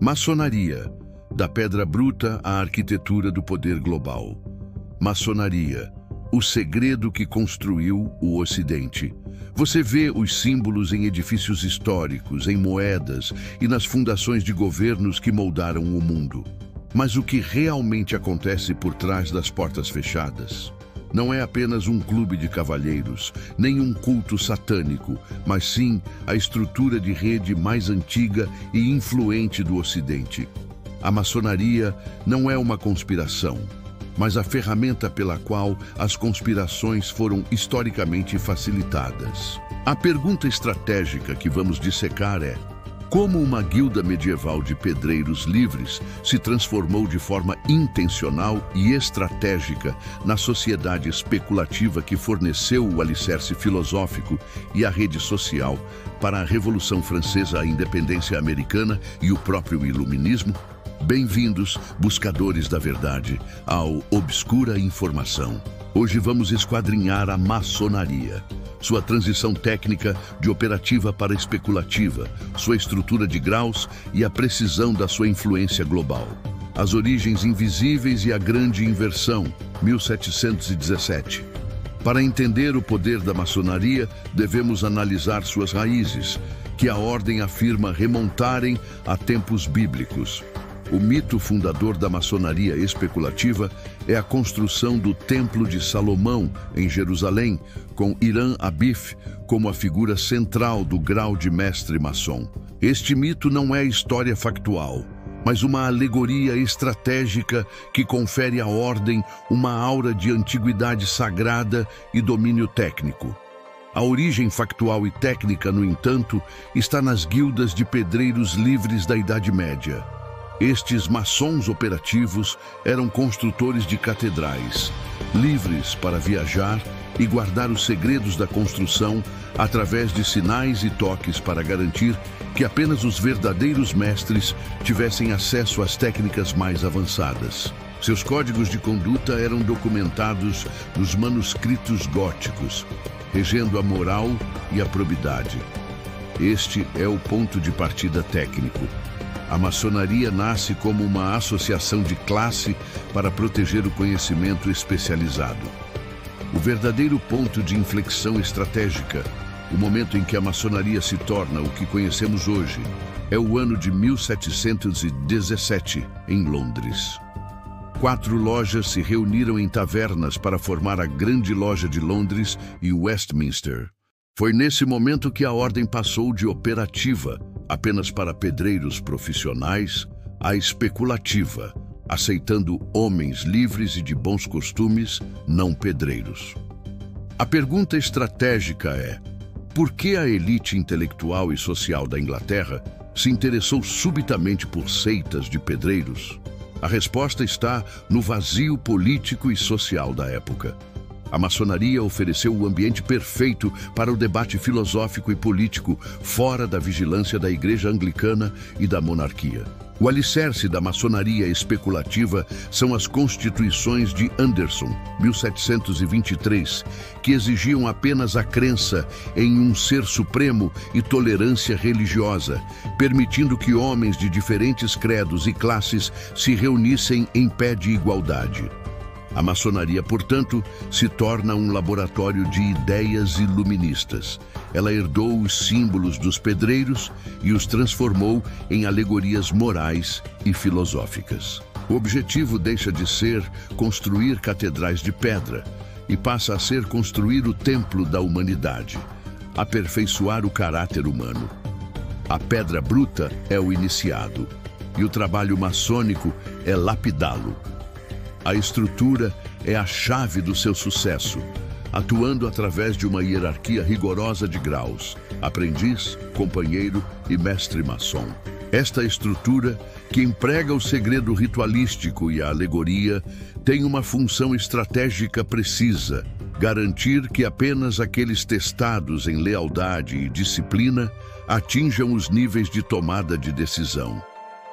Maçonaria, da pedra bruta à arquitetura do poder global. Maçonaria, o segredo que construiu o Ocidente. Você vê os símbolos em edifícios históricos, em moedas e nas fundações de governos que moldaram o mundo. Mas o que realmente acontece por trás das portas fechadas? Não é apenas um clube de cavalheiros, nem um culto satânico, mas sim a estrutura de rede mais antiga e influente do Ocidente. A maçonaria não é uma conspiração, mas a ferramenta pela qual as conspirações foram historicamente facilitadas. A pergunta estratégica que vamos dissecar é: como uma guilda medieval de pedreiros livres se transformou de forma intencional e estratégica na sociedade especulativa que forneceu o alicerce filosófico e a rede social para a Revolução Francesa, a independência americana e o próprio Iluminismo? Bem-vindos, buscadores da verdade, ao Obscura Informação. Hoje vamos esquadrinhar a maçonaria, sua transição técnica de operativa para especulativa, sua estrutura de graus e a precisão da sua influência global. As origens invisíveis e a grande inversão, 1717. Para entender o poder da maçonaria, devemos analisar suas raízes, que a ordem afirma remontarem a tempos bíblicos. O mito fundador da maçonaria especulativa é a construção do Templo de Salomão, em Jerusalém, com Hiram Abif como a figura central do grau de mestre maçom. Este mito não é história factual, mas uma alegoria estratégica que confere à ordem uma aura de antiguidade sagrada e domínio técnico. A origem factual e técnica, no entanto, está nas guildas de pedreiros livres da Idade Média. Estes maçons operativos eram construtores de catedrais, livres para viajar e guardar os segredos da construção através de sinais e toques para garantir que apenas os verdadeiros mestres tivessem acesso às técnicas mais avançadas. Seus códigos de conduta eram documentados nos manuscritos góticos, regendo a moral e a probidade. Este é o ponto de partida técnico. A maçonaria nasce como uma associação de classe para proteger o conhecimento especializado. O verdadeiro ponto de inflexão estratégica, o momento em que a maçonaria se torna o que conhecemos hoje, é o ano de 1717, em Londres. 4 lojas se reuniram em tavernas para formar a Grande Loja de Londres e Westminster. Foi nesse momento que a ordem passou de operativa, apenas para pedreiros profissionais, a especulativa, aceitando homens livres e de bons costumes, não pedreiros. A pergunta estratégica é: por que a elite intelectual e social da Inglaterra se interessou subitamente por seitas de pedreiros? A resposta está no vazio político e social da época. A maçonaria ofereceu o ambiente perfeito para o debate filosófico e político fora da vigilância da Igreja Anglicana e da monarquia. O alicerce da maçonaria especulativa são as Constituições de Anderson, 1723, que exigiam apenas a crença em um ser supremo e tolerância religiosa, permitindo que homens de diferentes credos e classes se reunissem em pé de igualdade. A maçonaria, portanto, se torna um laboratório de ideias iluministas. Ela herdou os símbolos dos pedreiros e os transformou em alegorias morais e filosóficas. O objetivo deixa de ser construir catedrais de pedra e passa a ser construir o templo da humanidade, aperfeiçoar o caráter humano. A pedra bruta é o iniciado e o trabalho maçônico é lapidá-lo. A estrutura é a chave do seu sucesso, atuando através de uma hierarquia rigorosa de graus: aprendiz, companheiro e mestre maçom. Esta estrutura, que emprega o segredo ritualístico e a alegoria, tem uma função estratégica precisa: garantir que apenas aqueles testados em lealdade e disciplina atinjam os níveis de tomada de decisão.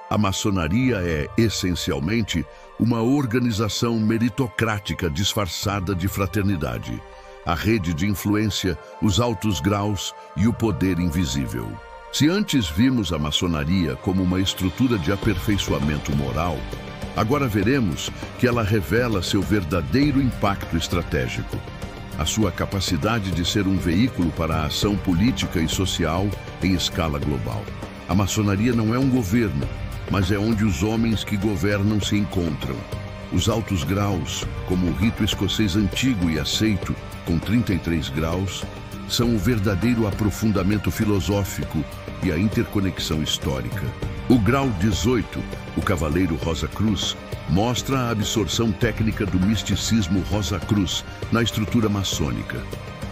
A maçonaria é, essencialmente, uma organização meritocrática disfarçada de fraternidade, a rede de influência, os altos graus e o poder invisível. Se antes vimos a maçonaria como uma estrutura de aperfeiçoamento moral, agora veremos que ela revela seu verdadeiro impacto estratégico, a sua capacidade de ser um veículo para a ação política e social em escala global. A maçonaria não é um governo, mas é onde os homens que governam se encontram. Os altos graus, como o rito escocês antigo e aceito, com 33 graus, são o verdadeiro aprofundamento filosófico e a interconexão histórica. O grau 18, o Cavaleiro Rosa Cruz, mostra a absorção técnica do misticismo Rosa Cruz na estrutura maçônica.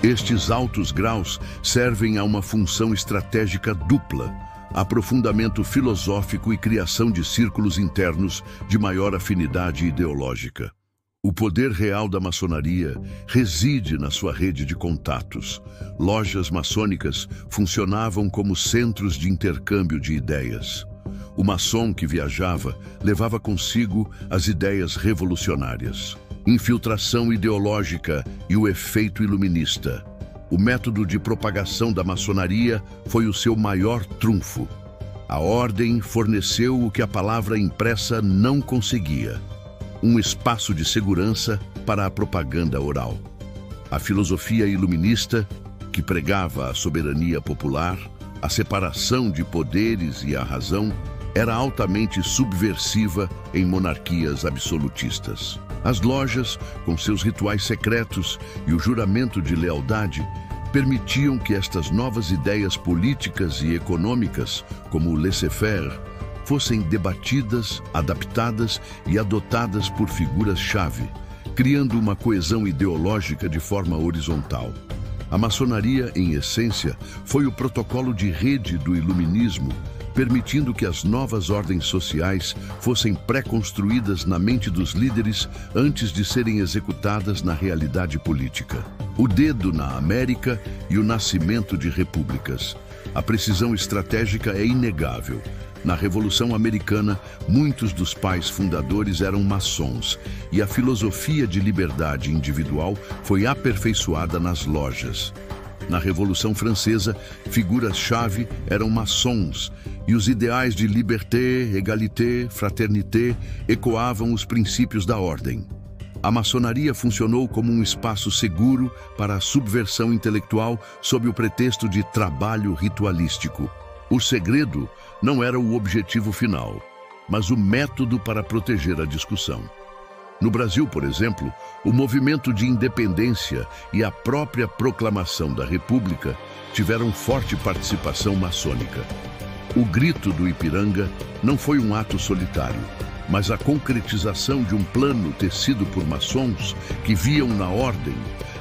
Estes altos graus servem a uma função estratégica dupla: aprofundamento filosófico e criação de círculos internos de maior afinidade ideológica. O poder real da maçonaria reside na sua rede de contatos. Lojas maçônicas funcionavam como centros de intercâmbio de ideias. O maçom que viajava levava consigo as ideias revolucionárias. Infiltração ideológica e o efeito iluminista. O método de propagação da maçonaria foi o seu maior trunfo. A ordem forneceu o que a palavra impressa não conseguia: um espaço de segurança para a propaganda oral. A filosofia iluminista, que pregava a soberania popular, a separação de poderes e a razão, era altamente subversiva em monarquias absolutistas. As lojas, com seus rituais secretos e o juramento de lealdade, permitiam que estas novas ideias políticas e econômicas, como o laissez-faire, fossem debatidas, adaptadas e adotadas por figuras-chave, criando uma coesão ideológica de forma horizontal. A maçonaria, em essência, foi o protocolo de rede do iluminismo, permitindo que as novas ordens sociais fossem pré-construídas na mente dos líderes antes de serem executadas na realidade política. O dedo na América e o nascimento de repúblicas. A precisão estratégica é inegável. Na Revolução Americana, muitos dos pais fundadores eram maçons, e a filosofia de liberdade individual foi aperfeiçoada nas lojas. Na Revolução Francesa, figuras-chave eram maçons, e os ideais de liberté, égalité, fraternité ecoavam os princípios da ordem. A maçonaria funcionou como um espaço seguro para a subversão intelectual sob o pretexto de trabalho ritualístico. O segredo não era o objetivo final, mas o método para proteger a discussão. No Brasil, por exemplo, o movimento de independência e a própria proclamação da República tiveram forte participação maçônica. O Grito do Ipiranga não foi um ato solitário, mas a concretização de um plano tecido por maçons que viam na ordem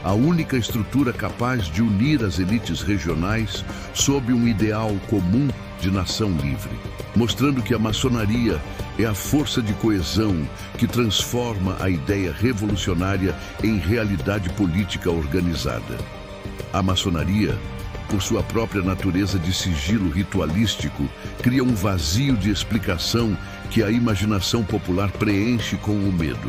a única estrutura capaz de unir as elites regionais sob um ideal comum de nação livre, mostrando que a maçonaria é a força de coesão que transforma a ideia revolucionária em realidade política organizada. A maçonaria, por sua própria natureza de sigilo ritualístico, cria um vazio de explicação que a imaginação popular preenche com o medo.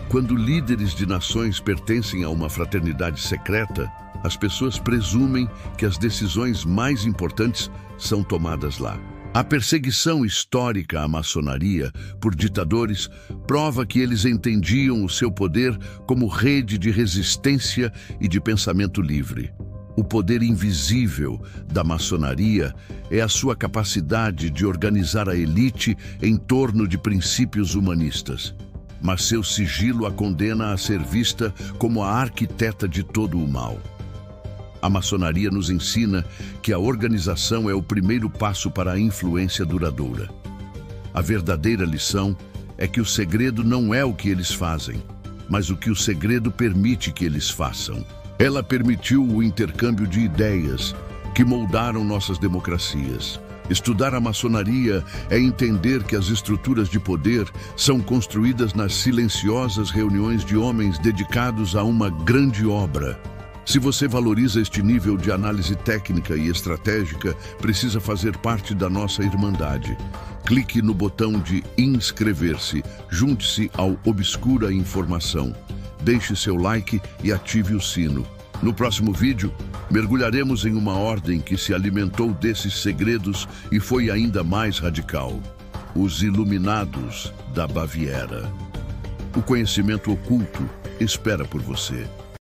Quando líderes de nações pertencem a uma fraternidade secreta, as pessoas presumem que as decisões mais importantes são tomadas lá. A perseguição histórica à maçonaria por ditadores prova que eles entendiam o seu poder como rede de resistência e de pensamento livre. O poder invisível da maçonaria é a sua capacidade de organizar a elite em torno de princípios humanistas. Mas seu sigilo a condena a ser vista como a arquiteta de todo o mal. A maçonaria nos ensina que a organização é o primeiro passo para a influência duradoura. A verdadeira lição é que o segredo não é o que eles fazem, mas o que o segredo permite que eles façam. Ela permitiu o intercâmbio de ideias que moldaram nossas democracias. Estudar a maçonaria é entender que as estruturas de poder são construídas nas silenciosas reuniões de homens dedicados a uma grande obra. Se você valoriza este nível de análise técnica e estratégica, precisa fazer parte da nossa irmandade. Clique no botão de inscrever-se, junte-se ao Obscura Informação. Deixe seu like e ative o sino. No próximo vídeo, mergulharemos em uma ordem que se alimentou desses segredos e foi ainda mais radical: os Iluminados da Baviera. O conhecimento oculto espera por você.